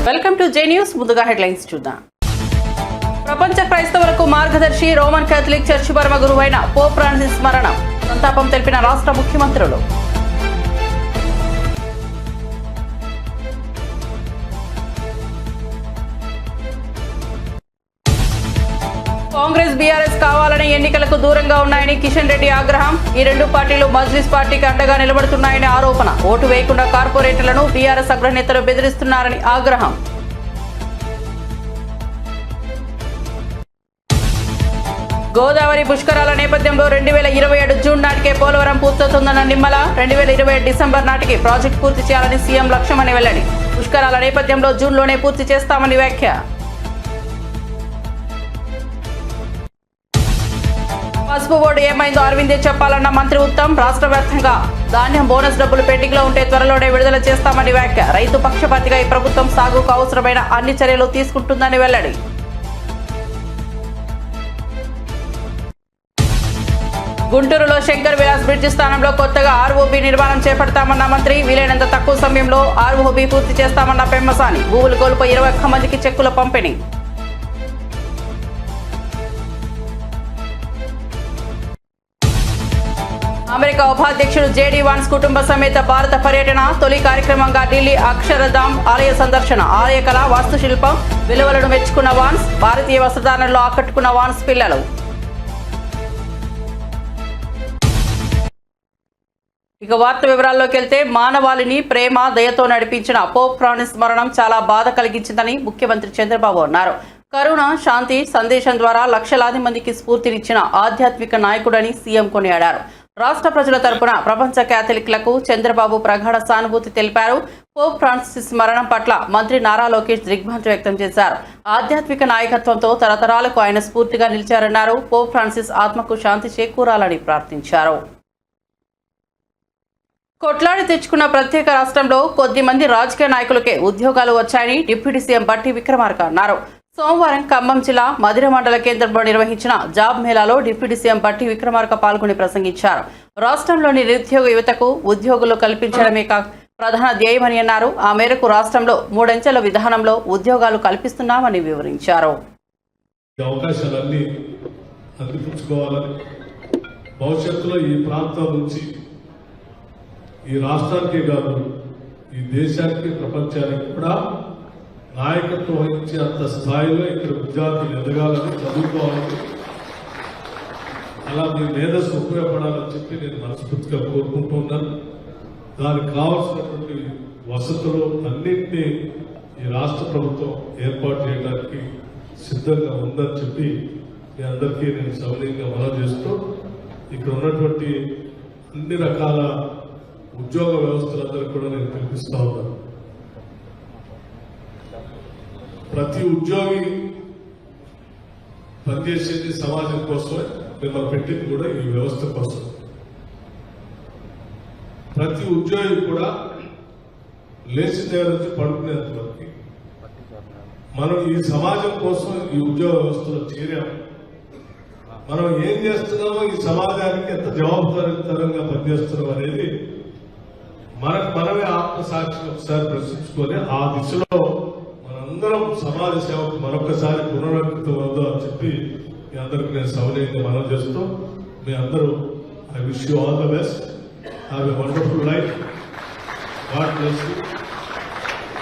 Welcome to J news. ముందుగా headlines చూద్దాం. ప్రపంచ క్రైస్తవులకు మార్గదర్శి రోమన్ కేథలిక్ చర్చి పరమ గురువైన పోప్ ఫ్రాన్సిస్ మరణం. సంతాపం తెలిపిన రాష్ట్ర ముఖ్యమంత్రులు. కాంగ్రెస్ బీఆర్ఎస్ కావాలని ఎన్నికలకు దూరంగా ఉన్నాయని కిషన్ రెడ్డి ఆగ్రహం. ఈ రెండు పార్టీలు మజ్లిస్ పార్టీకి అండగా నిలబడుతున్నాయని ఆరోపణ. ఓటు వేయకుండా కార్పొరేటర్లను బీఆర్ఎస్ అగ్రనేతలు బెదిరిస్తున్నారని ఆగ్రహం. గోదావరి పుష్కరాల నేపథ్యంలో 2027 జూన్ నాటికే పోలవరం పూర్తవుతుందన్న నిమ్మల. 2027 డిసెంబర్ నాటికి ప్రాజెక్టు పూర్తి చేయాలని సీఎం లక్ష్యమని వెల్లడి. పుష్కరాల నేపథ్యంలో జూన్లోనే పూర్తి చేస్తామని వ్యాఖ్య. పసుపు బోర్డు ఏమైందో అరవిందే చెప్పాలన్న మంత్రి ఉత్తమ్. రాష్ట్ర వ్యాప్తంగా ధాన్యం బోనస్ డబ్బులు పెండింగ్ లో ఉంటే త్వరలోనే విడుదల చేస్తామని వ్యాఖ్య. రైతు పక్షపాతిగా ఈ ప్రభుత్వం సాగుకు అవసరమైన అన్ని చర్యలు తీసుకుంటుందని వెల్లడి. గుంటూరులో శంకర్ విలాస్ బ్రిడ్జి స్థానంలో కొత్తగా ఆర్ఓబీ నిర్మాణం చేపడతామన్న మంత్రి. వీలైనంత తక్కువ సమయంలో ఆర్ఓబీ పూర్తి చేస్తామన్న పెమ్మసాని. భూములు కోల్పోయి 21 మందికి చెక్కుల పంపిణీ. అమెరికా ఉపాధ్యక్షుడు జేడీ వాన్స్ కుటుంబ సమేత భారత పర్యటన. తొలి కార్యక్రమంగా ఢిల్లీ అక్షరధామ్ ఆలయ సందర్శన. ఆలయ కళ, వాస్తుశిల్పం విలువలను మెచ్చుకున్న వాన్స్. భారతీయ వస్త్రధారణలో ఆకట్టుకున్న వాన్స్ పిల్లలు. ఇక వార్త వివరాల్లోకి వెళ్తే, మానవాళిని ప్రేమ, దయతో నడిపించిన పోప్ ఫ్రాన్సిస్ మరణం చాలా బాధ కలిగించిందని ముఖ్యమంత్రి చంద్రబాబు అన్నారు. కరుణ, శాంతి సందేశం ద్వారా లక్షలాది మందికి స్ఫూర్తినిచ్చిన ఆధ్యాత్మిక నాయకుడని సీఎం కొనియాడారు. రాష్ట్ర ప్రజల తరపున ప్రపంచ క్యాథలిక్లకు చంద్రబాబు ప్రగాఢ సానుభూతి తెలిపారు. పోప్ ఫ్రాన్సిస్ మరణం పట్ల మంత్రి నారా లోకేష్ దిగ్భ్రాంతి వ్యక్తం చేశారు. ఆధ్యాత్మిక నాయకత్వంతో తరతరాలకు ఆయన స్ఫూర్తిగా నిలిచారన్నారు. పోప్ ఫ్రాన్సిస్ ఆత్మకు శాంతి చేకూరాలని ప్రార్థించారు. కొట్లాడి తెచ్చుకున్న ప్రత్యేక రాష్ట్రంలో కొద్ది మంది రాజకీయ నాయకులకే ఉద్యోగాలు వచ్చాయని డిప్యూటీ సీఎం బట్టి విక్రమార్క అన్నారు. సోమవారం ఖమ్మం జిల్లా మధిర మండల కేంద్రంలో నిర్వహించిన జాబ్ మేళాలో డిప్యూటీ సీఎం బట్టి విక్రమార్క పాల్గొని ప్రసంగించారు. రాష్ట్రంలోని నిరుద్యోగ యువతకు ఉద్యోగులు కల్పించడమే ప్రధాన ధ్యేయమని అన్నారు. ఆ మేరకు రాష్ట్రంలో 3 అంచెల విధానంలో ఉద్యోగాలు కల్పిస్తున్నామని వివరించారు. అవకాశాలన్నీ అందిపుచ్చుకోవాలని, భవిష్యత్తులో ఈ ప్రాంతం నుంచి ఈ రాష్ట్రానికే కాదు ఈ దేశానికి, ప్రపంచానికి కూడా నాయకత్వం వహించే అంత స్థాయిలో ఇక్కడ విద్యార్థులు ఎదగాలని, చదువుకోవాలని, అలా మీ మేధస్సు ఉపయోగపడాలని చెప్పి నేను మనస్ఫూర్తిగా కోరుకుంటున్నాను. దానికి కావాల్సినటువంటి వసతులు అన్నింటినీ ఈ రాష్ట్ర ప్రభుత్వం ఏర్పాటు చేయడానికి సిద్ధంగా ఉందని చెప్పి మీ అందరికీ నేను సవినయంగా మనవి చేస్తూ, ఇక్కడ ఉన్నటువంటి అన్ని రకాల ఉద్యోగ వ్యవస్థలందరూ కూడా నేను పిలిపిస్తా ఉన్నాను. ప్రతి ఉద్యోగి పనిచేసేది సమాజం కోసమే, మిమ్మల్ని పెట్టింది కూడా ఈ వ్యవస్థ కోసం. ప్రతి ఉద్యోగి కూడా లేచి దగ్గర నుంచి పడుకునేంత వరకు మనం ఈ సమాజం కోసం ఈ ఉద్యోగ వ్యవస్థలో చేరాము. మనం ఏం చేస్తున్నామో, ఈ సమాజానికి ఎంత జవాబుదారీతరంగా పనిచేస్తున్నాం అనేది మనమే ఆత్మసాక్షిని ఒకసారి ప్రశ్నించుకొని ఆ దిశలో మనందరం సమాజ సేవకు మరొకసారి పునరావృతం అవుదాం అని చెప్పి మీ అందరికీ నేను సవినయంగా మనవి చేస్తూ, మీ అందరూ I wish you all the best, have a wonderful life, God bless you,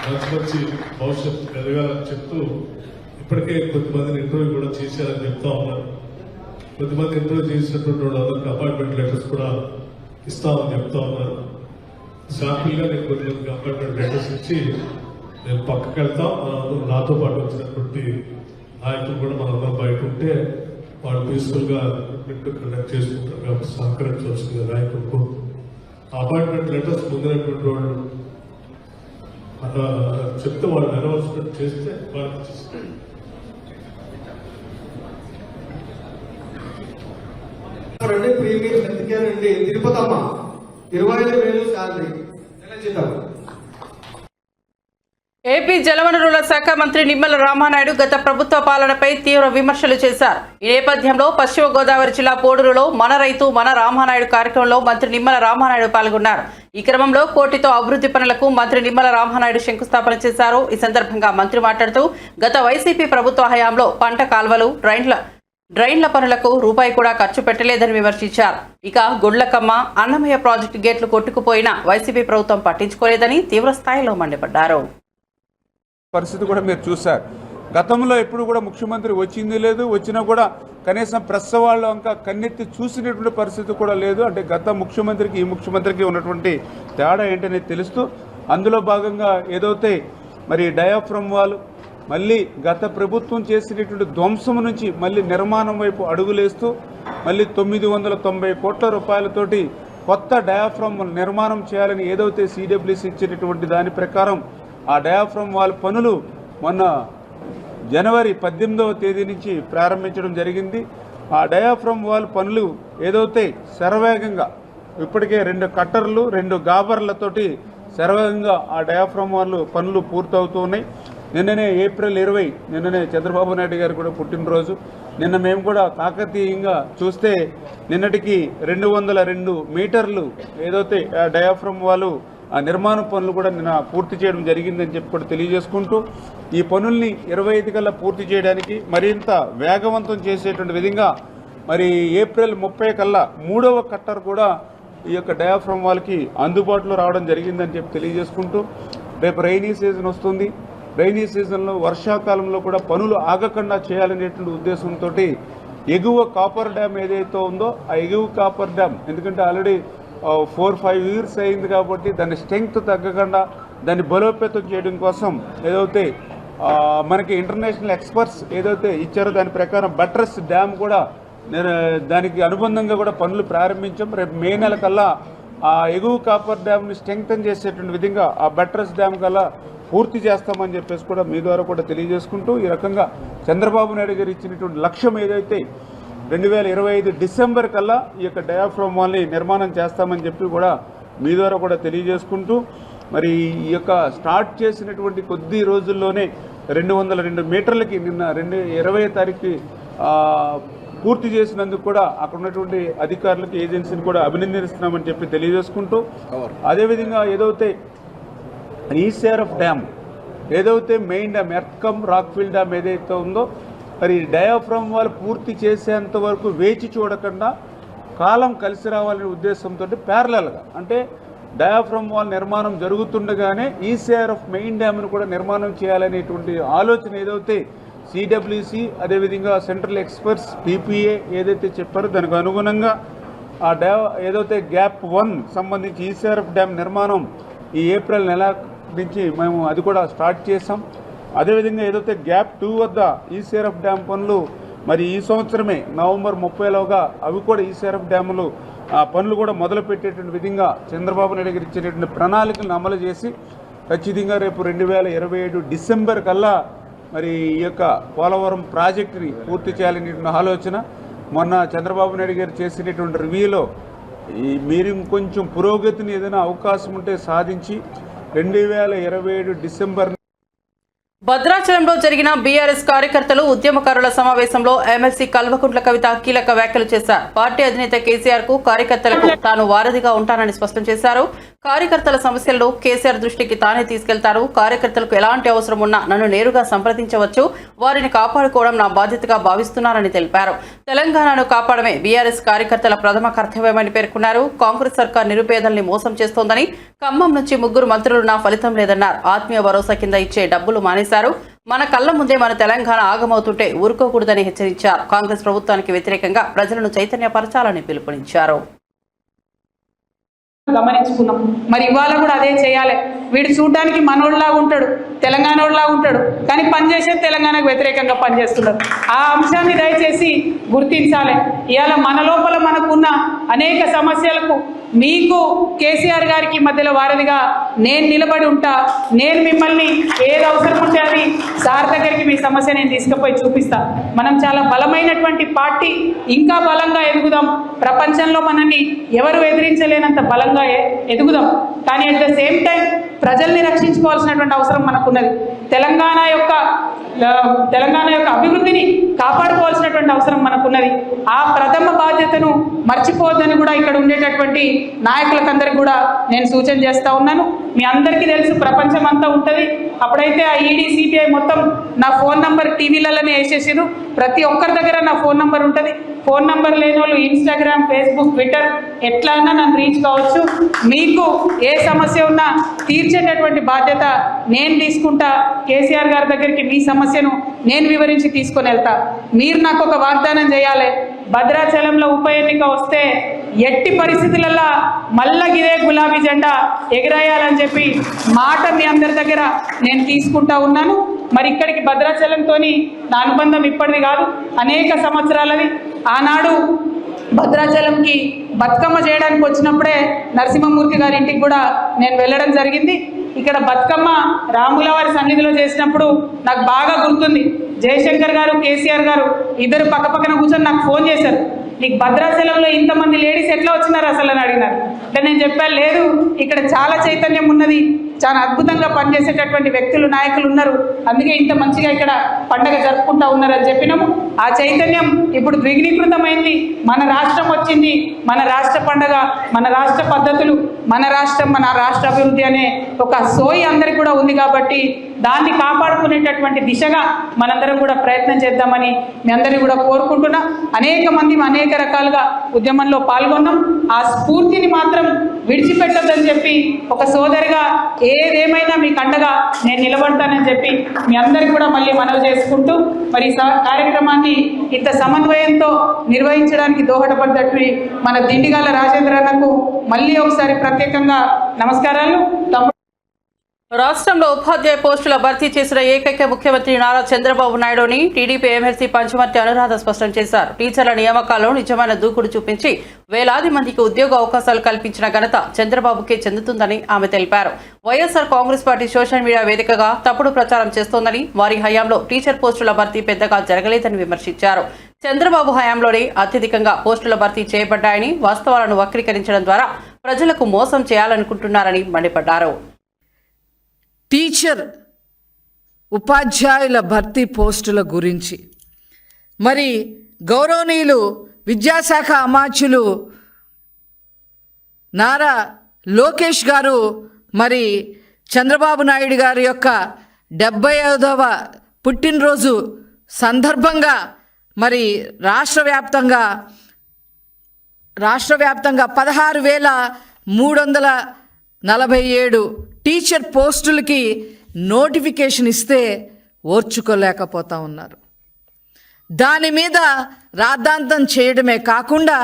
మంచి మంచి భవిష్యత్తు ఎదగాలని చెప్తూ, ఇప్పటికే కొద్దిమందిని ఇంటర్వ్యూ కూడా చేశారని చెప్తా ఉన్నారు. కొద్దిమంది ఇంటర్వ్యూ చేసినటువంటి వాళ్ళందరికీ అపాయింట్మెంట్ లెటర్స్ కూడా ఇస్తామని చెప్తా ఉన్నారు. శాంపుల్గా నేను కొద్దిమందికి అపాయింట్మెంట్ లెటర్స్ ఇచ్చి నేను పక్కకి వెళ్తాం. నాతో పాటు వచ్చినటువంటి నాయకులు కూడా మనందరం బయట ఉంటే వాళ్ళు పీస్ఫుల్గా రిక్రూట్మెంట్ కండక్ట్ చేసుకుంటారు కాబట్టి సహకరించవలసింది నాయకులకు. అపాయింట్మెంట్ లెటర్స్ పొందినటువంటి వాళ్ళు చెప్తే వాళ్ళు అనౌన్స్మెంట్ చేస్తే వాళ్ళకి చేస్తారు. ప్రీమియం హెల్త్ కేర్ అండి, తిరుపతమ్మ 25,000 శాలరీ, నెల జీతం. ఏపీ జలవనరుల శాఖ మంత్రి నిమ్మల రామానాయుడు గత ప్రభుత్వ పాలనపై తీవ్ర విమర్శలు చేశారు. ఈ నేపథ్యంలో పశ్చిమ గోదావరి జిల్లా పోడూరులో మన రైతు మన రామానాయుడు కార్యక్రమంలో మంత్రి నిమ్మల రామానాయుడు పాల్గొన్నారు. ఈ క్రమంలో కోటితో అభివృద్ధి పనులకు మంత్రి నిమ్మల రామానాయుడు శంకుస్థాపన చేశారు. ఈ సందర్భంగా మంత్రి మాట్లాడుతూ గత వైసీపీ ప్రభుత్వ హయాంలో పంట కాల్వలు, డ్రైన్ల పనులకు రూపాయి కూడా ఖర్చు పెట్టలేదని విమర్శించారు. ఇక గుండ్లకమ్మ, అన్నమయ్య ప్రాజెక్టు గేట్లు కొట్టుకుపోయినా వైసీపీ ప్రభుత్వం పట్టించుకోలేదని తీవ్ర స్థాయిలో మండిపడ్డారు. పరిస్థితి కూడా మీరు చూశారు. గతంలో ఎప్పుడు కూడా ముఖ్యమంత్రి వచ్చింది లేదు, వచ్చినా కూడా కనీసం ప్రెస్ వాళ్ళు ఇంకా కన్నెత్తి చూసినటువంటి పరిస్థితి కూడా లేదు. అంటే గత ముఖ్యమంత్రికి ఈ ముఖ్యమంత్రికి ఉన్నటువంటి తేడా ఏంటనేది తెలుస్తూ అందులో భాగంగా ఏదైతే మరి డయాఫ్రమ్ వాల్ మళ్ళీ గత ప్రభుత్వం చేసినటువంటి ధ్వంసం నుంచి మళ్ళీ నిర్మాణం వైపు అడుగులేస్తూ మళ్ళీ 990 కోట్ల రూపాయలతోటి కొత్త డయాఫ్రమ్ నిర్మాణం చేయాలని ఏదైతే సిడబ్ల్యూసి ఇచ్చినటువంటి దాని ప్రకారం ఆ డయాఫ్రమ్ వాల్ పనులు మొన్న జనవరి 18వ తేదీ నుంచి ప్రారంభించడం జరిగింది. ఆ డయాఫ్రమ్ వాల్ పనులు ఏదైతే శరవేగంగా ఇప్పటికే 2 కట్టర్లు 2 గాబర్లతోటి శరవేగంగా ఆ డయాఫ్రమ్ వాల్ పనులు పూర్తవుతూ ఉన్నాయి. నిన్ననే ఏప్రిల్ 20 నిన్ననే చంద్రబాబు నాయుడు గారు కూడా పుట్టినరోజు. నిన్న మేము కూడా కాకతీయంగా చూస్తే నిన్నటికి 202 మీటర్లు ఏదైతే డయాఫ్రమ్ వాల్ ఆ నిర్మాణ పనులు కూడా నిన్న పూర్తి చేయడం జరిగిందని చెప్పి కూడా తెలియజేసుకుంటూ ఈ పనుల్ని 25 కల్లా పూర్తి చేయడానికి మరింత వేగవంతం చేసేటువంటి విధంగా మరి ఏప్రిల్ 30 కల్లా 3వ కట్టర్ కూడా ఈ యొక్క డయాఫ్రమ్ వాల్కి అందుబాటులో రావడం జరిగిందని చెప్పి తెలియజేసుకుంటూ రేపు రైనీ సీజన్ వస్తుంది. రైనీ సీజన్లో వర్షాకాలంలో కూడా పనులు ఆగకుండా చేయాలనేటువంటి ఉద్దేశంతో ఎగువ కాపర్ డ్యామ్ ఏదైతే ఉందో ఆ ఎగువ కాపర్ డ్యామ్ ఎందుకంటే ఆల్రెడీ 4-5 ఇయర్స్ అయింది కాబట్టి దాని స్ట్రెంగ్త్ తగ్గకుండా దాన్ని బలోపేతం చేయడం కోసం ఏదైతే మనకి ఇంటర్నేషనల్ ఎక్స్పర్ట్స్ ఏదైతే ఇచ్చారో దాని ప్రకారం బట్రస్ డ్యామ్ కూడా దానికి అనుబంధంగా కూడా పనులు ప్రారంభించాం. రేపు మే నెల కల్లా ఆ ఎగువ కాపర్ డ్యామ్ని స్ట్రెంగ్తన్ చేసేటువంటి విధంగా ఆ బట్రస్ డ్యామ్ కల్లా పూర్తి చేస్తామని చెప్పేసి కూడా మీ ద్వారా కూడా తెలియజేసుకుంటూ ఈ రకంగా చంద్రబాబు నాయుడు గారు ఇచ్చినటువంటి లక్ష్యం ఏదైతే 2025 డిసెంబర్ కల్లా ఈ యొక్క డయాఫ్రమ్ వాల్ని నిర్మాణం చేస్తామని చెప్పి కూడా మీ ద్వారా కూడా తెలియజేసుకుంటూ మరి ఈ యొక్క స్టార్ట్ చేసినటువంటి కొద్ది రోజుల్లోనే 202 మీటర్లకి నిన్న 20వ తారీఖు పూర్తి చేసినందుకు కూడా అక్కడ ఉన్నటువంటి అధికారులకు ఏజెన్సీని కూడా అభినందిస్తున్నామని చెప్పి తెలియజేసుకుంటూ అదేవిధంగా ఏదైతే ఈసీఆర్ఎఫ్ డ్యామ్ ఏదైతే మెయిన్ డ్యామ్ ఎర్త్కమ్ రాక్ఫిల్ డ్యామ్ ఏదైతే ఉందో మరి డయాఫ్రమ్ వాల్ పూర్తి చేసేంత వరకు వేచి చూడకుండా కాలం కలిసి రావాలనే ఉద్దేశంతో ప్యారలల్గా అంటే డయాఫ్రమ్ వాల్ నిర్మాణం జరుగుతుండగానే ఈసీఆర్ఎఫ్ మెయిన్ డ్యామ్ను కూడా నిర్మాణం చేయాలనేటువంటి ఆలోచన ఏదైతే సిడబ్ల్యూసి అదేవిధంగా సెంట్రల్ ఎక్స్పర్ట్స్ పీపీఏ ఏదైతే చెప్పారో దానికి అనుగుణంగా ఆ ఏదైతే గ్యాప్ 1 సంబంధించి ఈసీఆర్ఎఫ్ డ్యామ్ నిర్మాణం ఈ ఏప్రిల్ నెల నుంచి మేము అది కూడా స్టార్ట్ చేసాం. అదేవిధంగా ఏదైతే గ్యాప్ 2 వద్ద ఈసీఆర్ఎఫ్ డ్యామ్ పనులు మరి ఈ సంవత్సరమే నవంబర్ 30లోగా అవి కూడా ఈసీఆర్ఎఫ్ డ్యాములు పనులు కూడా మొదలుపెట్టేటువంటి విధంగా చంద్రబాబు నాయుడు గారు ఇచ్చినటువంటి ప్రణాళికలను అమలు చేసి ఖచ్చితంగా రేపు 2027 డిసెంబర్ కల్లా మరి ఈ యొక్క పోలవరం ప్రాజెక్టుని పూర్తి చేయాలనేటువంటి ఆలోచన మొన్న చంద్రబాబు నాయుడు గారు చేసినటువంటి రివ్యూలో మీరు కొంచెం పురోగతిని ఏదైనా అవకాశం ఉంటే సాధించి 2027 డిసెంబర్ భద్రాచలంలో జరిగిన బీఆర్ఎస్ కార్యకర్తలు ఉద్యమకారుల సమావేశంలో ఎమ్మెల్సీ కల్వకుంట్ల కవిత కీలక వ్యాఖ్యలు చేశారు. పార్టీ అధినేత కేసీఆర్ కు కార్యకర్తలకు తాను వారధిగా ఉంటానని స్పష్టం చేశారు. కార్యకర్తల సమస్యలను కేసీఆర్ దృష్టికి తానే తీసుకెళ్తారు. కార్యకర్తలకు ఎలాంటి అవసరం ఉన్నా నన్ను నేరుగా సంప్రదించవచ్చు. వారిని కాపాడుకోవడం నా బాధ్యతగా భావిస్తున్నానని తెలిపారు. తెలంగాణను కాపాడమే బీఆర్ఎస్ కార్యకర్తల ప్రథమ కర్తవ్యమని పేర్కొన్నారు. కాంగ్రెస్ సర్కార్ నిరుపేదల్ని మోసం చేస్తోందని, ఖమ్మం నుంచి 3 మంత్రులున్నా ఫలితం లేదన్నారు. ఆత్మీయ భరోసా కింద ఇచ్చే డబ్బులు మానేశారు. మన కళ్ల ముందే మన తెలంగాణ ఆగమవుతుంటే ఊరుకోకూడదని హెచ్చరించారు. కాంగ్రెస్ ప్రభుత్వానికి వ్యతిరేకంగా ప్రజలను చైతన్యపరచాలని పిలుపునిచ్చారు. గమనించుకున్నాం. మరి ఇవాళ కూడా అదే చేయాలి. వీడు చూడడానికి మనోళ్ళలాగా ఉంటాడు, తెలంగాణోళ్ళలాగా ఉంటాడు, కానీ పనిచేసేది తెలంగాణకు వ్యతిరేకంగా పనిచేస్తున్నాడు. ఆ అంశాన్ని దయచేసి గుర్తించాలి. ఇవాళ మన లోపల మనకున్న అనేక సమస్యలకు మీకు కేసీఆర్ గారికి మధ్యలో వారధిగా నేను నిలబడి ఉంటా. నేను మిమ్మల్ని ఏది అవసరం ఉంటే అది సార్ దగ్గరికి మీ సమస్య నేను తీసుకుపోయి చూపిస్తా. మనం చాలా బలమైనటువంటి పార్టీ, ఇంకా బలంగా ఎదుగుదాం. ప్రపంచంలో మనల్ని ఎవరు ఎదిరించలేనంత బలంగా ఎదుగుదాం. కానీ అట్ ద సేమ్ టైం ప్రజల్ని రక్షించుకోవాల్సినటువంటి అవసరం మనకున్నది. తెలంగాణ యొక్క అభివృద్ధిని కాపాడుకోవాల్సినటువంటి అవసరం మనకున్నది. ఆ ప్రథమ బాధ్యతను మర్చిపోవద్దని కూడా ఇక్కడ ఉండేటటువంటి నాయకులకందరికీ కూడా నేను సూచన చేస్తా ఉన్నాను. మీ అందరికీ తెలుసు, ప్రపంచం అంతా ఉంటుంది. అప్పుడైతే ఆ ఈడీ సిబిఐ మొత్తం నా ఫోన్ నంబర్ టీవీలలోనే వేసేసారు. ప్రతి ఒక్కరి దగ్గర నా ఫోన్ నంబర్ ఉంటుంది. ఫోన్ నంబర్ లేని వాళ్ళు ఇన్స్టాగ్రామ్, ఫేస్బుక్, ట్విట్టర్ ఎట్లా అన్నా నన్ను రీచ్ కావచ్చు. మీకు ఏ సమస్య ఉన్నా తీర్చేటటువంటి బాధ్యత నేను తీసుకుంటా. కేసీఆర్ గారి దగ్గరికి మీ సమస్యను నేను వివరించి తీసుకొని వెళ్తా. మీరు నాకు ఒక వాగ్దానం చేయాలి. భద్రాచలంలో ఉప ఎన్నిక వస్తే ఎట్టి పరిస్థితులలో మళ్ళా ఇదే గులాబీ జెండా ఎగిరేయాలని చెప్పి మాట మీ అందరి దగ్గర నేను తీసుకుంటా ఉన్నాను. మరి ఇక్కడికి భద్రాచలంతో నా అనుబంధం ఇప్పటిది కాదు, అనేక సంవత్సరాలది. ఆనాడు భద్రాచలంకి బతుకమ్మ చేయడానికి వచ్చినప్పుడే నరసింహమూర్తి గారి ఇంటికి కూడా నేను వెళ్ళడం జరిగింది. ఇక్కడ బతుకమ్మ రాముల వారి సన్నిధిలో చేసినప్పుడు నాకు బాగా గుర్తుంది. జయశంకర్ గారు, కేసీఆర్ గారు ఇద్దరు పక్కపక్కన కూర్చొని నాకు ఫోన్ చేశారు. నీకు భద్రాచలంలో ఇంతమంది లేడీస్ ఎట్లా వచ్చినారు అసలు అని అడిగినారు. అంటే నేను చెప్పాను, లేదు ఇక్కడ చాలా చైతన్యం ఉన్నది, చాలా అద్భుతంగా పనిచేసేటటువంటి వ్యక్తులు, నాయకులు ఉన్నారు, అందుకే ఇంత మంచిగా ఇక్కడ పండగ జరుపుకుంటా ఉన్నారని చెప్పినాము. ఆ చైతన్యం ఇప్పుడు ద్విగుణీకృతమైంది. మన రాష్ట్రం వచ్చింది, మన రాష్ట్ర పండగ, మన రాష్ట్ర పద్ధతులు, మన రాష్ట్రం, మన రాష్ట్ర అభివృద్ధి అనే ఒక సోయి అందరికి కూడా ఉంది. కాబట్టి దాన్ని కాపాడుకునేటటువంటి దిశగా మనందరం కూడా ప్రయత్నం చేద్దామని మీ అందరినీ కూడా కోరుకుంటున్నా. అనేక మంది అనేక రకాలుగా ఉద్యమంలో పాల్గొన్నాం. ఆ స్ఫూర్తిని మాత్రం విడిచిపెట్టొద్దని చెప్పి ఒక సోదరిగా ఏదేమైనా మీకు అండగా నేను నిలబడతానని చెప్పి మీ అందరికీ కూడా మళ్ళీ మనవి చేసుకుంటూ, మరి కార్యక్రమాన్ని ఇంత సమన్వయంతో నిర్వహించడానికి దోహదపడ్డట్టు మన దిండిగాల రాజేంద్ర అన్నకు మళ్ళీ ఒకసారి ప్రత్యేకంగా నమస్కారాలు. రాష్ట్రంలో ఉపాధ్యాయ పోస్టుల భర్తీ చేసిన ఏకైక ముఖ్యమంత్రి నారా చంద్రబాబు నాయుడుని టీడీపీ ఎమ్మెల్సీ పంచమర్తి అనురాధ స్పష్టం చేశారు. టీచర్ల నియామకాల్లో నిజమైన దూకుడు చూపించి వేలాది మందికి ఉద్యోగ అవకాశాలు కల్పించిన ఘనత చంద్రబాబుకే చెందుతుందని ఆమె తెలిపారు. YSR Congress party social media వేదికగా తప్పుడు ప్రచారం చేస్తోందని, వారి హయాంలో టీచర్ పోస్టుల భర్తీ పెద్దగా జరగలేదని విమర్శించారు. చంద్రబాబు హయాంలోనే అత్యధికంగా పోస్టుల భర్తీ చేయబడ్డాయని, వాస్తవాలను వక్రీకరించడం ద్వారా ప్రజలకు మోసం చేయాలనుకుంటున్నారని మండిపడ్డారు. టీచర్ ఉపాధ్యాయుల భర్తీ పోస్టుల గురించి మరి గౌరవనీయులు విద్యాశాఖ అమాత్యులు నారా లోకేష్ గారు మరి చంద్రబాబు నాయుడు గారి యొక్క 75వ పుట్టినరోజు సందర్భంగా మరి రాష్ట్ర వ్యాప్తంగా 16,347 టీచర్ పోస్టులకి నోటిఫికేషన్ ఇస్తే ఓర్చుకోలేకపోతా ఉన్నారు. దాని మీద రాద్ధాంతం చేయడమే కాకుండా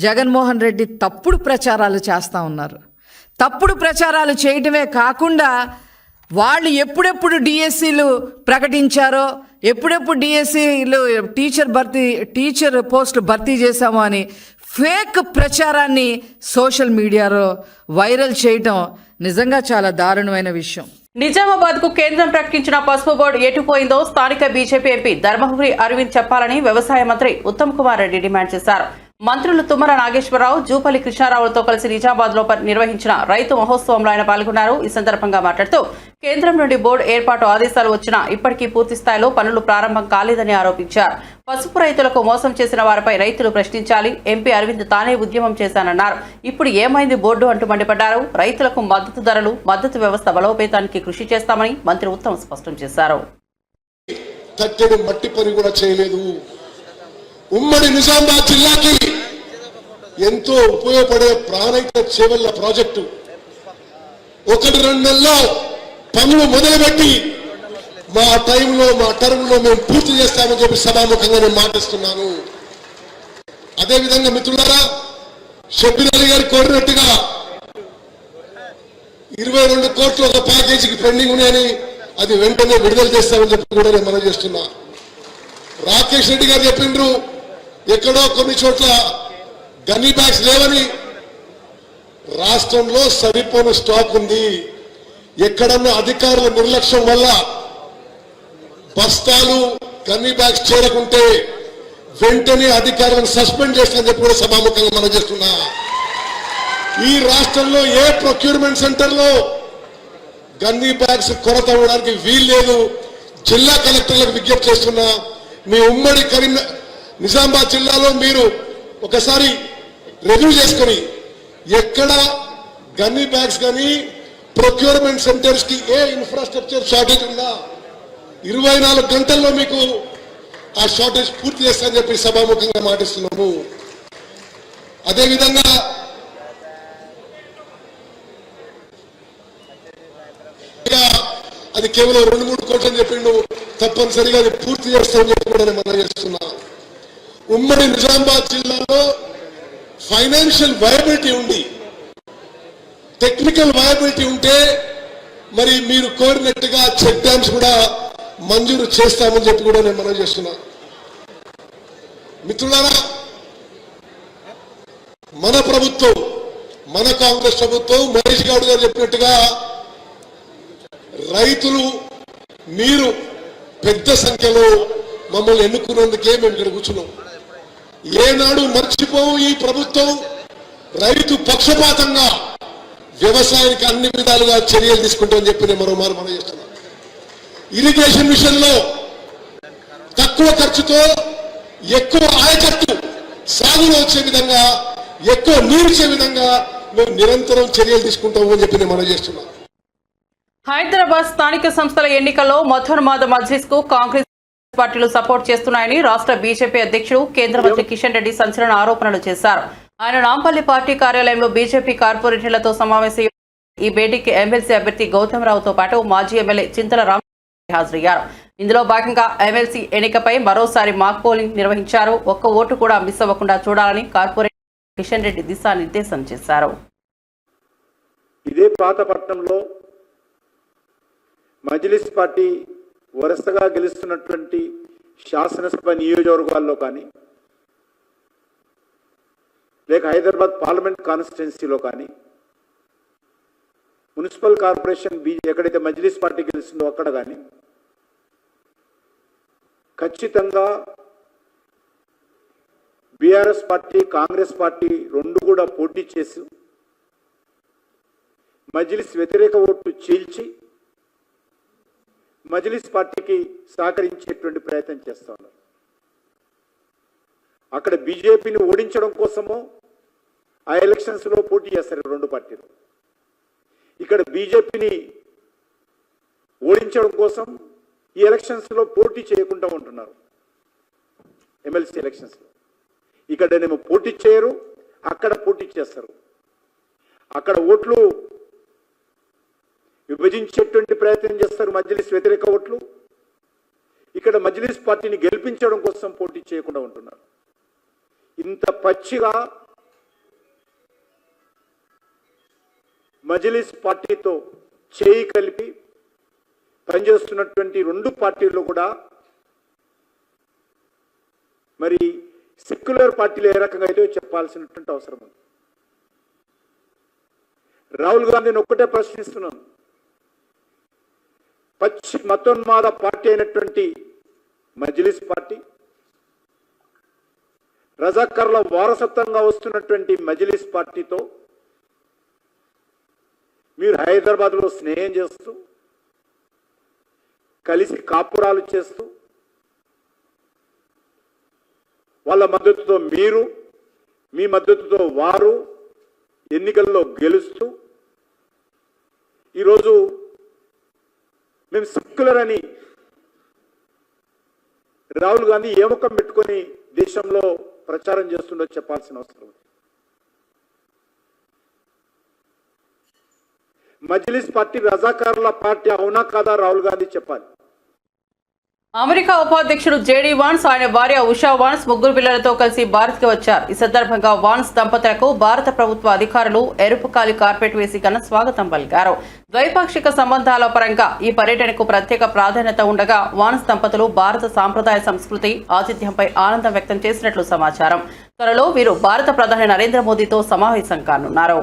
జగన్మోహన్ రెడ్డి తప్పుడు ప్రచారాలు చేస్తూ ఉన్నారు. తప్పుడు ప్రచారాలు చేయడమే కాకుండా వాళ్ళు ఎప్పుడెప్పుడు డిఎస్సీలు ప్రకటించారో, ఎప్పుడెప్పుడు డిఎస్సీలు టీచర్ పోస్టులు భర్తీ చేశామో అని ఫేక్ ప్రచారాన్ని సోషల్ మీడియాలో వైరల్ చేయటం నిజంగా చాలా దారుణమైన విషయం. నిజామాబాద్ కు కేంద్రం ప్రకటించిన పసుపు బోర్డు ఎటుపోయిందో స్థానిక బీజేపీ ఎంపీ ధర్మపురి అరవింద్ చెప్పాలని వ్యవసాయ మంత్రి ఉత్తమ్ కుమార్ రెడ్డి డిమాండ్ చేశారు. మంత్రులు తుమ్మల నాగేశ్వరరావు, జూపల్లి కృష్ణారావులతో కలిసి నిజామాబాద్ లో నిర్వహించిన రైతు మహోత్సవంలో ఆయన పాల్గొన్నారు. ఈ సందర్భంగా మాట్లాడుతూ కేంద్రం నుండి బోర్డు ఏర్పాటు ఆదేశాలు వచ్చినా ఇప్పటికీ పూర్తి స్థాయిలో పనులు ప్రారంభం కాలేదని ఆరోపించారు. పసుపు రైతులకు మోసం చేసిన వారిపై రైతులు ప్రశ్నించాలి. ఎంపీ అరవింద్ తానే ఉద్యమం చేశానన్నారు. ఇప్పుడు ఏమైంది బోర్డు అంటూ మండిపడ్డారు. రైతులకు మద్దతు ధరలు, మద్దతు వ్యవస్థ బలోపేతానికి కృషి చేస్తామని మంత్రి ఉత్తమ్ స్పష్టం చేశారు. ఉమ్మడి నిజామాబాద్ జిల్లాకి ఎంతో ఉపయోగపడే ప్రాణహిత చేవెళ్ల ప్రాజెక్టు 1-2 నెలల్లో పనులు మొదలుపెట్టి మా టైంలో, మా టర్మ్లో మేము పూర్తి చేస్తామని చెప్పి సభాముఖంగా నేను మాటిస్తున్నాను. అదేవిధంగా మిత్రులారా, షబ్బీర్ అలీ గారు కోరినట్టుగా 22 కోట్లు ఒక ప్యాకేజీకి పెండింగ్ ఉన్నాయని అది వెంటనే విడుదల చేస్తామని చెప్పి కూడా నేను మనవి చేస్తున్నా. రాకేష్ రెడ్డి గారు చెప్పిండ్రు ఎక్కడో కొన్ని చోట్ల గన్నీ బ్యాగ్స్ లేవని. రాష్ట్రంలో సరిపోని స్టాక్ ఉంది. ఎక్కడన్నా అధికారుల నిర్లక్ష్యం వల్ల బస్తాలు గన్నీ బ్యాగ్స్ చేరకుంటే వెంటనే అధికారులను సస్పెండ్ చేస్తామని చెప్పి కూడా సభాముఖంగా మనం చేస్తున్నా. ఈ రాష్ట్రంలో ఏ ప్రొక్యూర్మెంట్ సెంటర్లో గన్నీ బ్యాగ్స్ కొరత అవ్వడానికి వీలు లేదు. జిల్లా కలెక్టర్లకు విజ్ఞప్తి చేస్తున్నా, మీ ఉమ్మడి నిజామాబాద్ జిల్లాలో మీరు ఒకసారి రివ్యూ చేసుకొని ఎక్కడ గన్నీ బ్యాగ్స్ కానీ ప్రొక్యూర్మెంట్ సెంటర్స్ కి ఏ ఇన్ఫ్రాస్ట్రక్చర్ షార్టేజ్ ఉందా 24 గంటల్లో మీకు ఆ షార్టేజ్ పూర్తి చేస్తానని చెప్పి సభాముఖంగా మాటిస్తున్నాము. అదేవిధంగా అది కేవలం 2-3 కోట్లు అని చెప్పిండు, తప్పనిసరిగా అది పూర్తి చేస్తామని చెప్పి కూడా నేను మనం చేస్తున్నా. ఉమ్మడి నిజామాబాద్ జిల్లాలో ఫైనాన్షియల్ వయబిలిటీ ఉంది, టెక్నికల్ వయబిలిటీ ఉంటే మరి మీరు కోరినట్టుగా చెక్ డ్యామ్స్ కూడా మంజూరు చేస్తామని చెప్పి కూడా నేను మనం చేస్తున్నా. మిత్రులారా, మన ప్రభుత్వం, మన కాంగ్రెస్ ప్రభుత్వం మహేష్ గౌడ్ గారు చెప్పినట్టుగా రైతులు మీరు పెద్ద సంఖ్యలో మమ్మల్ని ఎన్నుకున్నందుకే మేము ఇక్కడ కూర్చున్నాం. ఏనాడు మర్చిపోవు ఈ ప్రభుత్వం రైతు పక్షపాతంగా వ్యవసాయానికి అన్ని విధాలుగా చర్యలు తీసుకుంటామని చెప్పి నేను మరోమారు మనం చేస్తున్నాం. ఇరిగేషన్ విషయంలో తక్కువ ఖర్చుతో ఎక్కువ ఆయకట్టు సాగులో వచ్చే విధంగా, ఎక్కువ నీరుచ్చే విధంగా మేము నిరంతరం చర్యలు తీసుకుంటామని చెప్పి నేను మనం చేస్తున్నాం. హైదరాబాద్ స్థానిక సంస్థల ఎన్నికల్లో మధోన్మాద మజ్లిస్ కు కాంగ్రెస్ పార్టీలు సపోర్ట్ చేస్తున్నాయని రాష్ట్ర బీజేపీ అధ్యక్షుడు కేంద్ర మంత్రి కిషన్ రెడ్డి సంచలన ఆరోపణలు చేశారు. ఆయన నాంపల్లి పార్టీ కార్యాలయంలో బీజేపీ కార్పొరేటర్లతో సమావేశం. ఈ భేటీకి ఎమ్మెల్సీ అభ్యర్థి గౌతమ్ రావుతో పాటు మాజీ ఎమ్మెల్యే చింతల రామ్ హాజరయ్యారు. ఇందులో భాగంగా ఎమ్మెల్సీ ఎన్నికపై మరోసారి మాక్ పోలింగ్ నిర్వహించారు. ఒక్క ఓటు కూడా మిస్ అవ్వకుండా చూడాలని కార్పొరేటర్ కిషన్ రెడ్డి దిశానిర్దేశం చేశారు. ఇదే పాతపట్నంలో మజ్లిస్ పార్టీ వరుసగా గెలుస్తున్నటువంటి శాసనసభ నియోజకవర్గాల్లో కానీ, లేక హైదరాబాద్ పార్లమెంట్ కాన్స్టిట్యున్సీలో కానీ, మున్సిపల్ కార్పొరేషన్ ఎక్కడైతే మజ్లిస్ పార్టీ గెలుస్తుందో అక్కడ కానీ ఖచ్చితంగా బీఆర్ఎస్ పార్టీ, కాంగ్రెస్ పార్టీ రెండు కూడా పోటీ చేసి మజ్లిస్ వ్యతిరేక ఓట్లు చీల్చి మజ్లిస్ పార్టీకి సహకరించేటువంటి ప్రయత్నం చేస్తా ఉన్నారు. అక్కడ బీజేపీని ఓడించడం కోసమో ఆ ఎలక్షన్స్లో పోటీ చేస్తారు రెండు పార్టీలు. ఇక్కడ బీజేపీని ఓడించడం కోసం ఈ ఎలక్షన్స్లో పోటీ చేయకుండా ఉంటున్నారు. ఎమ్మెల్సీ ఎలక్షన్స్లో ఇక్కడనేమో పోటీ చేయరు, అక్కడ పోటీ చేస్తారు. అక్కడ ఓట్లు విభజించేటువంటి ప్రయత్నం చేస్తారు, మజ్లిస్ వ్యతిరేక ఓట్లు. ఇక్కడ మజ్లిస్ పార్టీని గెలిపించడం కోసం పోటీ చేయకుండా ఉంటున్నారు. ఇంత పచ్చిగా మజ్లిస్ పార్టీతో చేయి కలిపి పనిచేస్తున్నటువంటి రెండు పార్టీల్లో కూడా మరి సెక్యులర్ పార్టీలు ఏ రకంగా అయితే చెప్పాల్సినటువంటి అవసరం ఉంది. రాహుల్ గాంధీని ఒక్కటే ప్రశ్నిస్తున్నాను, పచ్చి మతోన్మాద పార్టీ అయినటువంటి మజ్లిస్ పార్టీ, రజాకర్ల వారసత్వంగా వస్తున్నటువంటి మజ్లిస్ పార్టీతో మీరు హైదరాబాద్లో స్నేహం చేస్తూ, కలిసి కాపురాలు చేస్తూ, వాళ్ళ మద్దతుతో మీరు, మీ మద్దతుతో వారు ఎన్నికల్లో గెలుస్తూ ఈరోజు మేము సెక్యులర్ అని రాహుల్ గాంధీ ఏ ముఖం పెట్టుకొని దేశంలో ప్రచారం చేస్తుండో చెప్పాల్సిన అవసరం ఉంది. మజ్లిస్ పార్టీ రజాకారుల పార్టీ అవునా కాదా రాహుల్ గాంధీ చెప్పాలి. అమెరికా ఉపాధ్యక్షుడు జేడీ వాన్స్, ఆయన భార్య ఉషా వాన్స్ ముగ్గురు పిల్లలతో కలిసి భారత్కి వచ్చారు. ఈ సందర్భంగా వాన్స్ దంపతులకు భారత ప్రభుత్వ అధికారులు ఎరుపు కాలి కార్పెట్ వేసి ఘన స్వాగతం పలికారు. ద్వైపాక్షిక సంబంధాల పరంగా ఈ పర్యటనకు ప్రత్యేక ప్రాధాన్యత ఉండగా వాన్స్ దంపతులు భారత సాంప్రదాయ సంస్కృతి, ఆతిథ్యంపై ఆనందం వ్యక్తం చేసినట్లు సమాచారం. త్వరలో వీరు భారత ప్రధాని నరేంద్ర మోదీతో సమావేశం కానున్నారు.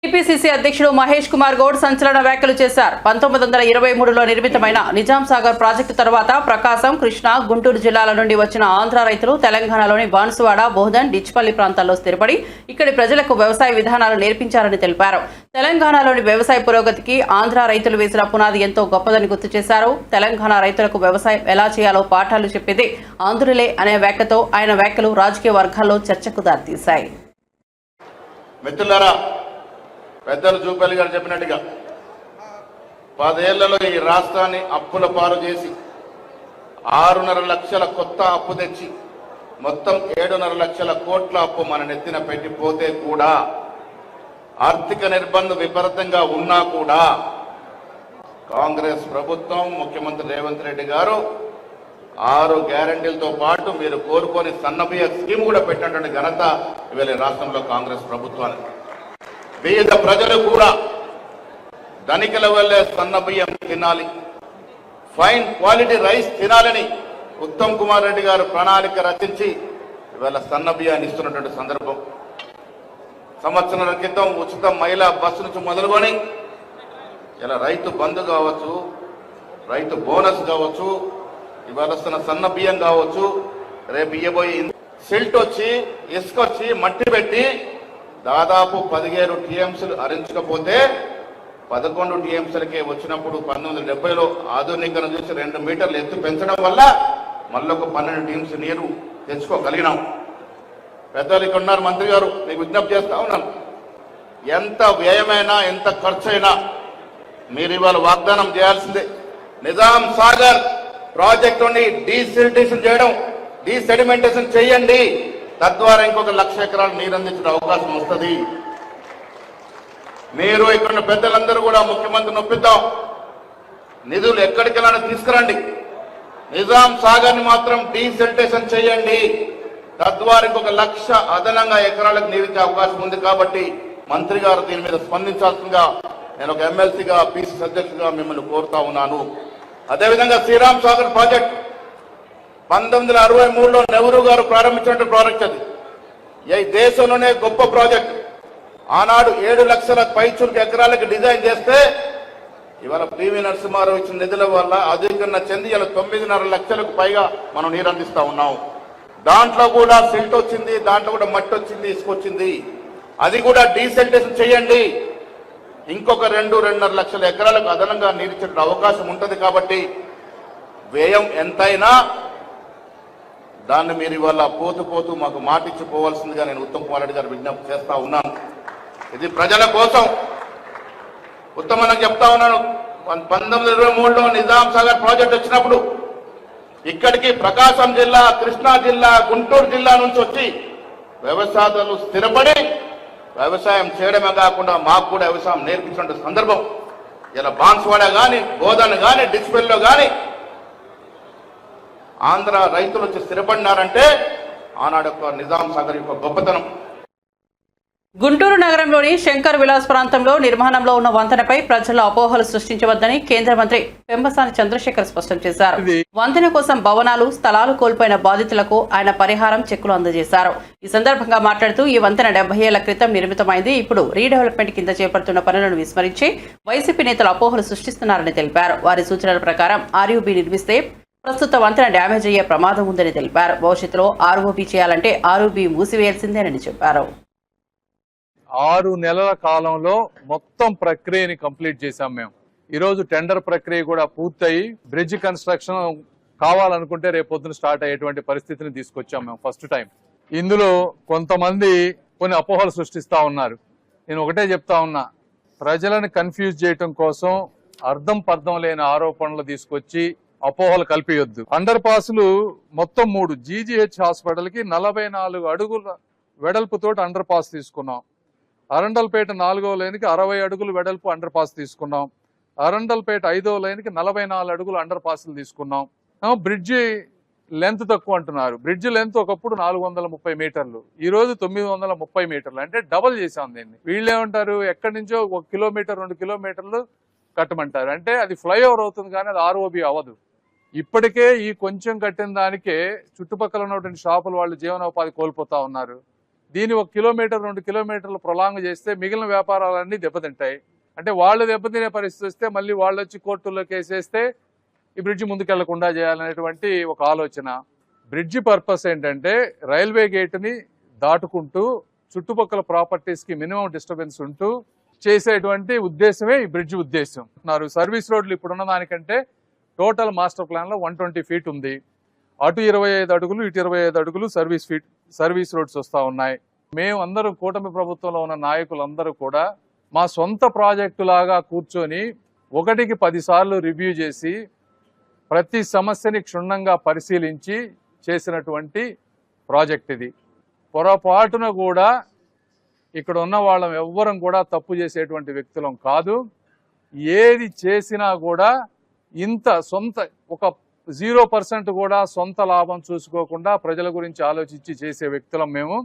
టీపీసీసీ అధ్యక్షుడు మహేష్ కుమార్ గౌడ్ సంచలన వ్యాఖ్యలు చేశారు. 1923లో నిర్మితమైన నిజాం సాగర్ ప్రాజెక్టు తర్వాత ప్రకాశం, కృష్ణా, గుంటూరు జిల్లాల నుండి వచ్చిన ఆంధ్ర రైతులు తెలంగాణలోని బాన్సువాడ, బోధన్, డిచ్పల్లి ప్రాంతాల్లో స్థిరపడి ఇక్కడి ప్రజలకు వ్యవసాయ విధానాలు నేర్పించారని తెలిపారు. తెలంగాణలోని వ్యవసాయ పురోగతికి ఆంధ్ర రైతులు వేసిన పునాది ఎంతో గొప్పదని గుర్తు చేశారు. తెలంగాణ రైతులకు వ్యవసాయం ఎలా చేయాలో పాఠాలు చెప్పేది ఆంధ్రులే అనే వ్యాఖ్యతో ఆయన వ్యాఖ్యలు రాజకీయ వర్గాల్లో చర్చకు దారితీశాయి. మిత్రులారా, పెద్దలు జూపల్లి గారు చెప్పినట్టుగా 10 ఏళ్లలో ఈ రాష్ట్రాన్ని అప్పుల పాలు చేసి 6.5 లక్షల కొత్త అప్పు తెచ్చి మొత్తం 7.5 లక్షల కోట్ల అప్పు మన నెత్తిన పెట్టిపోతే కూడా, ఆర్థిక నిర్బంధం విపరీతంగా ఉన్నా కూడా కాంగ్రెస్ ప్రభుత్వం, ముఖ్యమంత్రి రేవంత్ రెడ్డి గారు 6 గ్యారంటీలతో పాటు మీరు కోరుకొని సన్నబియ్య స్కీమ్ కూడా పెట్టినటువంటి ఘనత ఇవాళ రాష్ట్రంలో కాంగ్రెస్ ప్రభుత్వానికి. పేద ప్రజలు కూడా ధనికుల వల్లే సన్న బియ్యం తినాలి, ఫైన్ క్వాలిటీ రైస్ తినాలని ఉత్తమ్ కుమార్ రెడ్డి గారు ప్రణాళిక రచించి ఇవాళ సన్న బియ్యాన్ని ఇస్తున్నటువంటి సందర్భం. సంవత్సరాల క్రితం ఉచిత మహిళా బస్సు నుంచి మొదలుకొని ఇలా రైతు బంధు కావచ్చు, రైతు బోనస్ కావచ్చు, ఇవాళ వస్తున్న సన్న బియ్యం కావచ్చు, రేపు ఇయ్యబోయే సిల్ట్ వచ్చి, ఇసుక వచ్చి, మట్టి పెట్టి దాదాపు 17 టీఎంసీలు అరించకపోతే 11 టీఎంసీలకే వచ్చినప్పుడు 1970లో ఆధునికను చూసి 2 మీటర్లు ఎత్తు పెంచడం వల్ల మళ్ళొక 12 టీఎంసీ నీరు తెచ్చుకోగలిగినాం. పెద్దలు ఇక్కడ ఉన్నారు, మంత్రి గారు, మీకు విజ్ఞప్తి చేస్తా ఉన్నాను, ఎంత వ్యయమైనా ఎంత ఖర్చు అయినా మీరు ఇవాళ వాగ్దానం చేయాల్సిందే. నిజాం సాగర్ ప్రాజెక్టుని డీసిల్టేషన్ చేయడం, డీసెడిమెంటేషన్ చేయండి, తద్వారా ఇంకొక 1,00,000 ఎకరాలు నీరు అందించిన అవకాశం వస్తుంది. మీరు ఇక్కడ పెద్దలందరూ కూడా ముఖ్యమంత్రిని ఒప్పిద్దాం, నిధులు ఎక్కడికెళ్ళానో తీసుకురండి, నిజాం సాగర్ని మాత్రం డీసిల్టేషన్ చేయండి, తద్వారా ఇంకొక 1,00,000 అదనంగా ఎకరాలకు నీరిచ్చే అవకాశం ఉంది. కాబట్టి మంత్రి గారు దీని మీద స్పందించాల్సిందిగా నేను ఒక ఎమ్మెల్సీగా, పీసీసీ అధ్యక్షుడిగా మిమ్మల్ని కోరుతా ఉన్నాను. అదేవిధంగా శ్రీరామ్ సాగర్ ప్రాజెక్ట్ 1963లో నెహ్రూ గారు ప్రారంభించిన ప్రాజెక్ట్. అది ఈ దేశంలోనే గొప్ప ప్రాజెక్ట్. ఆనాడు 7 లక్షల పైచులకు ఎకరాలకు డిజైన్ చేస్తే ఇవాళ పివి నరసింహారావు ఇచ్చిన నిధుల వల్ల అధికరణ చెంది ఇలా 9.5 లక్షలకు పైగా మనం నీరు అందిస్తా ఉన్నాం. దాంట్లో కూడా సిల్ట్ వచ్చింది, దాంట్లో కూడా మట్టి వచ్చింది, ఇసుకొచ్చింది. అది కూడా డీసెల్టేషన్ చేయండి, ఇంకొక 2-2.5 లక్షల ఎకరాలకు అదనంగా నీరిచ్చే అవకాశం ఉంటుంది. కాబట్టి వ్యయం ఎంతైనా దాన్ని మీరు ఇవాళ పోతూ మాకు మాట ఇచ్చిపోవాల్సిందిగా నేను ఉత్తమ్ కుమార్ రెడ్డి గారు విజ్ఞప్తి చేస్తా ఉన్నాను. ఇది ప్రజల కోసం. ఉత్తమని చెప్తా ఉన్నాను, 1923లో నిజాం సాగర్ ప్రాజెక్ట్ వచ్చినప్పుడు ఇక్కడికి ప్రకాశం జిల్లా, కృష్ణా జిల్లా, గుంటూరు జిల్లా నుంచి వచ్చి వ్యవసాయాలు స్థిరపడి వ్యవసాయం చేయడమే కాకుండా మాకు కూడా వ్యవసాయం నేర్పించిన సందర్భం. ఇలా బాన్సువాడ కానీ, బోధన్ కానీ, డిచ్పల్లిలో కానీ ఆంధ్ర రైతులు వచ్చి స్థిరపడినారంటే ఆనాడు నిజాం సాగర్ యొక్క గొప్పతనం. గుంటూరు నగరంలోని శంకర్ విలాస్ ప్రాంతంలో నిర్మాణంలో ఉన్న వంతెనపై ప్రజల్లో అపోహలు సృష్టించవద్దని కేంద్ర మంత్రి పెంబసాని చంద్రశేఖర్ స్పష్టం చేశారు. వంతెన కోసం భవనాలు, స్థలాలు కోల్పోయిన బాధితులకు ఆయన పరిహారం చెక్కులు అందజేశారు. ఈ సందర్భంగా మాట్లాడుతూ ఈ వంతెన 70 ఏళ్ల క్రితం నిర్మితమైంది. ఇప్పుడు రీడెవలప్మెంట్ కింద చేపడుతున్న పనులను విస్మరించి వైసీపీ నేతలు అపోహలు సృష్టిస్తున్నారని తెలిపారు. వారి సూచనల ప్రకారం ఆర్యూబీ నిర్మిస్తే ప్రస్తుత వంతెన డ్యామేజ్ అయ్యే ప్రమాదం ఉందని తెలిపారు. భవిష్యత్తులో ఆర్ఓబీ చేయాలంటే ఆర్ఓబీ మూసివేయాల్సిందేనని చెప్పారు. 6 నెలల కాలంలో మొత్తం ప్రక్రియని కంప్లీట్ చేశాం మేము. ఈరోజు టెండర్ ప్రక్రియ కూడా పూర్తయి బ్రిడ్జ్ కన్స్ట్రక్షన్ కావాలనుకుంటే రేపు పొద్దున స్టార్ట్ అయ్యేటువంటి పరిస్థితిని తీసుకొచ్చాం మేము ఫస్ట్ టైం. ఇందులో కొంతమంది కొన్ని అపోహలు సృష్టిస్తా ఉన్నారు. నేను ఒకటే చెప్తా ఉన్నా, ప్రజలను కన్ఫ్యూజ్ చేయటం కోసం అర్థం పర్థం లేని ఆరోపణలు తీసుకొచ్చి అపోహలు కల్పియొద్దు. అండర్ పాస్లు మొత్తం 3 జీజీహెచ్ హాస్పిటల్ కి 44 అడుగుల వెడల్పుతోటి అండర్ పాస్ తీసుకున్నాం. అరండల్పేట 4వ లైన్కి 60 అడుగులు వెడల్పు అండర్ పాస్ తీసుకున్నాం. అరండల్పేట 5వ లైన్కి 44 అడుగులు అండర్ పాస్లు తీసుకున్నాం. బ్రిడ్జి లెంత్ తక్కువ అంటున్నారు. బ్రిడ్జ్ లెంత్ ఒకప్పుడు 430 మీటర్లు, ఈ రోజు 930 మీటర్లు, అంటే డబల్ చేశాం దీన్ని. వీళ్ళు ఏమంటారు, ఎక్కడి నుంచో 1 కిలోమీటర్ 2 కిలోమీటర్లు కట్టమంటారు. అంటే అది ఫ్లైఓవర్ అవుతుంది కానీ అది ఆర్ఓబి అవ్వదు. ఇప్పటికే ఈ కొంచెం కట్టిన దానికే చుట్టుపక్కల ఉన్నటువంటి షాపులు వాళ్ళు జీవనోపాధి కోల్పోతా ఉన్నారు. దీన్ని 1 కిలోమీటర్ 2 కిలోమీటర్లు ప్రొలాంగ్ చేస్తే మిగిలిన వ్యాపారాలన్నీ దెబ్బతింటాయి. అంటే వాళ్ళు దెబ్బతినే పరిస్థితి వస్తే మళ్ళీ వాళ్ళు వచ్చి కోర్టుల్లో కేసేస్తే ఈ బ్రిడ్జి ముందుకెళ్లకుండా చేయాలనేటువంటి ఒక ఆలోచన. బ్రిడ్జి పర్పస్ ఏంటంటే రైల్వే గేట్ని దాటుకుంటూ చుట్టుపక్కల ప్రాపర్టీస్కి మినిమం డిస్టర్బెన్స్ ఉంటూ చేసేటువంటి ఉద్దేశమే ఈ బ్రిడ్జి ఉద్దేశం. సర్వీస్ రోడ్లు ఇప్పుడున్న దానికంటే టోటల్ మాస్టర్ ప్లాన్లో 120 ఫీట్ ఉంది. అటు 25 అడుగులు ఇటు 25 అడుగులు సర్వీస్ రోడ్స్ వస్తూ ఉన్నాయి. మేము అందరం కూటమి ప్రభుత్వంలో ఉన్న నాయకులందరూ కూడా మా సొంత ప్రాజెక్టు లాగా కూర్చొని 1కి 10 సార్లు రివ్యూ చేసి ప్రతి సమస్యని క్షుణ్ణంగా పరిశీలించి చేసినటువంటి ప్రాజెక్ట్ ఇది. పొరపాటున కూడా ఇక్కడ ఉన్న వాళ్ళం ఎవ్వరం కూడా తప్పు చేసేటువంటి వ్యక్తులం కాదు. ఏది చేసినా కూడా ఇంత సొంత ఒక 0% కూడా సొంత లాభం చూసుకోకుండా ప్రజల గురించి ఆలోచించి చేసే వ్యక్తులం మేము.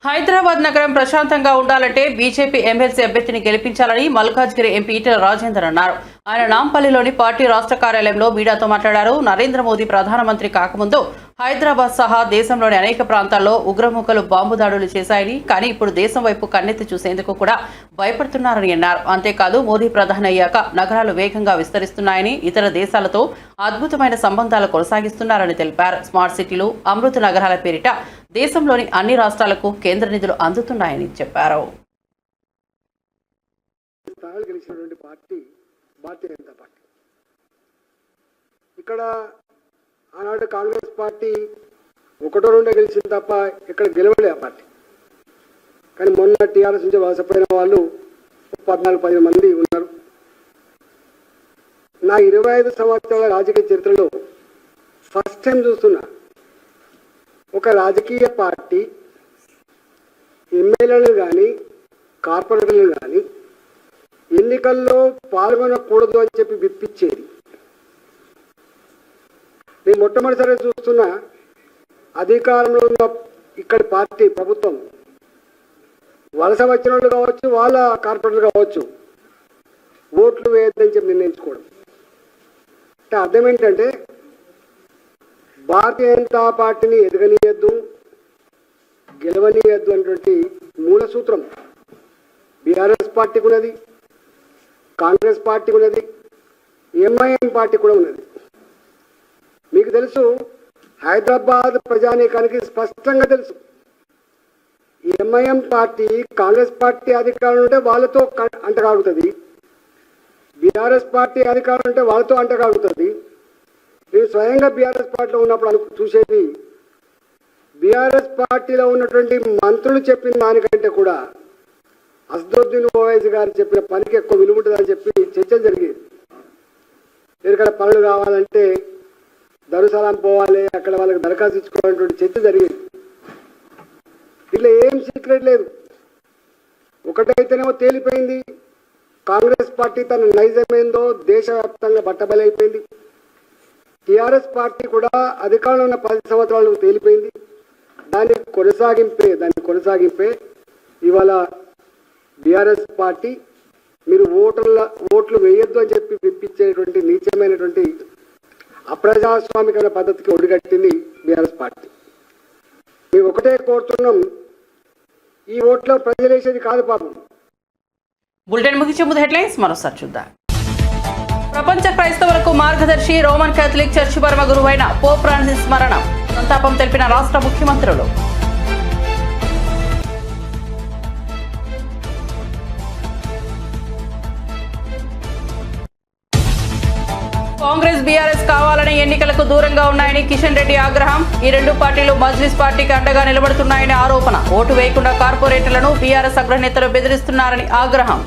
హైదరాబాద్ నగరం ప్రశాంతంగా ఉండాలంటే బీజేపీ ఎమ్మెల్సీ అభ్యర్థిని గెలిపించాలని మల్కాజ్గిరి ఎంపీ ఈటెల రాజేందర్ అన్నారు. ఆయన నాంపల్లిలోని పార్టీ రాష్ట్ర కార్యాలయంలో మీడియాతో మాట్లాడారు. నరేంద్ర మోదీ ప్రధానమంత్రి కాకముందు హైదరాబాద్ సహా దేశంలోని అనేక ప్రాంతాల్లో ఉగ్రముఖలు బాంబు దాడులు చేశాయని, కానీ ఇప్పుడు దేశం వైపు కన్నెత్తి చూసేందుకు కూడా భయపడుతున్నారని అన్నారు. అంతేకాదు మోదీ ప్రధాని అయ్యాక నగరాలు వేగంగా విస్తరిస్తున్నాయని, ఇతర దేశాలతో అద్భుతమైన సంబంధాలు కొనసాగిస్తున్నారని తెలిపారు. స్మార్ట్ సిటీలు, అమృత నగరాల పేరిట దేశంలోని అన్ని రాష్ట్రాలకు కేంద్ర నిధులు అందుతున్నాయని చెప్పారు. ఇక్కడ ఆనాడు కాంగ్రెస్ పార్టీ 1-2 గెలిచింది తప్ప ఇక్కడ గెలవలే ఆ పార్టీ. కానీ మొన్న టీఆర్ఎస్ నుంచి వలసపోయిన వాళ్ళు 14-15 మంది ఉన్నారు. నా 25 సంవత్సరాల రాజకీయ చరిత్రలో ఫస్ట్ టైం చూస్తున్నా ఒక రాజకీయ పార్టీ ఎమ్మెల్యేలు కానీ కార్పొరేటర్లు కానీ ఎన్నికల్లో పాల్గొనకూడదు అని చెప్పి విప్పించేది. నేను మొట్టమొదటిసారి చూస్తున్న అధికారంలో ఉన్న ఇక్కడ పార్టీ ప్రభుత్వం వలస వచ్చిన వాళ్ళు కావచ్చు, వాళ్ళ కార్పొరేటర్లు కావచ్చు, ఓట్లు వేయద్దని చెప్పి నిర్ణయించుకోవడం. అంటే అర్థం ఏంటంటే భారతీయ జనతా పార్టీని ఎదగనీయద్దు, గెలవనీయద్దు అనేటువంటి మూల సూత్రం బీఆర్ఎస్ పార్టీకి ఉన్నది, కాంగ్రెస్ పార్టీకి ఉన్నది, ఎంఐఎం పార్టీ కూడా ఉన్నది. మీకు తెలుసు, హైదరాబాద్ ప్రజానీకానికి స్పష్టంగా తెలుసు, ఎంఐఎం పార్టీ కాంగ్రెస్ పార్టీ అధికారం ఉంటే వాళ్ళతో అంటగాగుతుంది, బీఆర్ఎస్ పార్టీ అధికారం ఉంటే వాళ్ళతో అంటగాగుతుంది. నేను స్వయంగా బీఆర్ఎస్ పార్టీలో ఉన్నప్పుడు చూసేది, బీఆర్ఎస్ పార్టీలో ఉన్నటువంటి మంత్రులు చెప్పిన దానికంటే కూడా అసదుద్దీన్ ఓవైసీ గారు చెప్పిన పనికి ఎక్కువ విలువ ఉంటుందని చెప్పి చర్చలు జరిగేది. ఎక్కడ పనులు కావాలంటే దరుసలాం పోవాలి, అక్కడ వాళ్ళకి దరఖాస్తు ఇచ్చుకోవాలనేటువంటి చర్చ జరిగేది. ఇట్లా ఏం సీక్రెట్ లేదు. ఒకటైతేనేమో తేలిపోయింది, కాంగ్రెస్ పార్టీ తన నైజమేందో దేశవ్యాప్తంగా బట్టబలైపోయింది. టీఆర్ఎస్ పార్టీ కూడా అధికారంలో ఉన్న 10 సంవత్సరాలు తేలిపోయింది. దాని కొనసాగింపే ఇవాళ బీఆర్ఎస్ పార్టీ మీరు ఓట్లు వేయొద్దు అని చెప్పి విప్పించేటువంటి నీచమైనటువంటి అప్రజాస్వామికమైన పద్ధతికి ఒడిగట్టింది బీఆర్ఎస్ పార్టీ. మేము ఒకటే కోరుతున్నాం, ఈ ఓట్లో ప్రజలేసేది కాదు పాపం. బులెటిన్ ముగించే ముందు హెడ్లైన్స్ మరోసారి చూద్దాం. ప్రపంచ క్రైస్తవులకు మార్గదర్శి రోమన్ కేథలిక్ చర్చి పరమ గురువైన పోప్ ఫ్రాన్సిస్ మరణం, సంతాపం తెలిపిన రాష్ట్ర ముఖ్యమంత్రులు. కాంగ్రెస్ బీఆర్ఎస్ కావాలని ఎన్నికలకు దూరంగా ఉన్నాయని కిషన్ రెడ్డి ఆగ్రహం. ఈ 2 పార్టీలు మజ్లిస్ పార్టీకి అండగా నిలబడుతున్నాయని ఆరోపణ. ఓటు వేయకుండా కార్పొరేటర్లను బీఆర్ఎస్ అగ్రనేతలు బెదిరిస్తున్నారని ఆగ్రహం.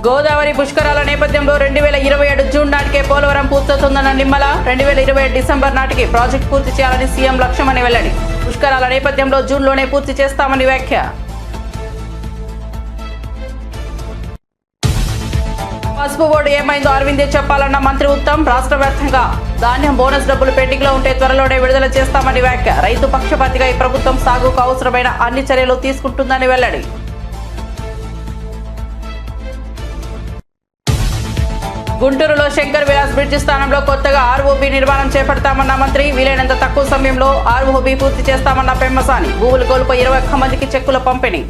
గోదావరి పుష్కరాల నేపథ్యంలో 2027 జూన్ నాటికే పోలవరం పూర్తవుతుందన్న నిమ్మల. 2027 డిసెంబర్ నాటికి ప్రాజెక్టు పూర్తి చేయాలని సీఎం లక్ష్యమని వెల్లడి. పుష్కరాల నేపథ్యంలో జూన్లోనే పూర్తి చేస్తామని వ్యాఖ్య. పసుపు బోర్డు ఏమైందో అరవిందే చెప్పాలన్న మంత్రి ఉత్తమ్. రాష్ట్ర వ్యాప్తంగా ధాన్యం బోనస్ డబ్బులు పెండింగ్ లో ఉంటే త్వరలోనే విడుదల చేస్తామని వ్యాఖ్య. రైతు పక్షపాతిగా ఈ ప్రభుత్వం సాగుకు అవసరమైన అన్ని చర్యలు తీసుకుంటుందని వెల్లడి. గుంటూరులో శంకర్ విలాస్ బ్రిడ్జ్ స్థానంలో కొత్తగా ఆర్ఓబీ నిర్మాణం చేపడతామన్న మంత్రి. వీలైనంత తక్కువ సమయంలో ఆర్ఓబీ పూర్తి చేస్తామన్న పెమ్మసాని. భూములు కోల్పోయి 21 మందికి చెక్కుల పంపిణీ.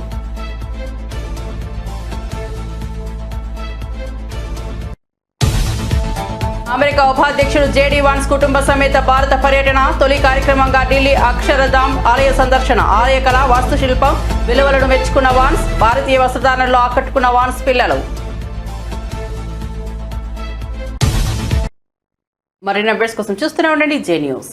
అమెరికా ఉపాధ్యక్షుడు జేడీ వాన్స్ కుటుంబ సమేత భారత పర్యటన. తొలి కార్యక్రమంగా ఢిల్లీ అక్షరధామ్ ఆలయ సందర్శన. ఆలయ కళ, వాస్తుశిల్పం విలువలను మెచ్చుకున్న వాన్స్. భారతీయ వస్త్రధారణలో ఆకట్టుకున్న వాన్స్ పిల్లలు. మరిన్ని అప్డేట్స్ కోసం చూస్తూనే ఉండండి జే న్యూస్.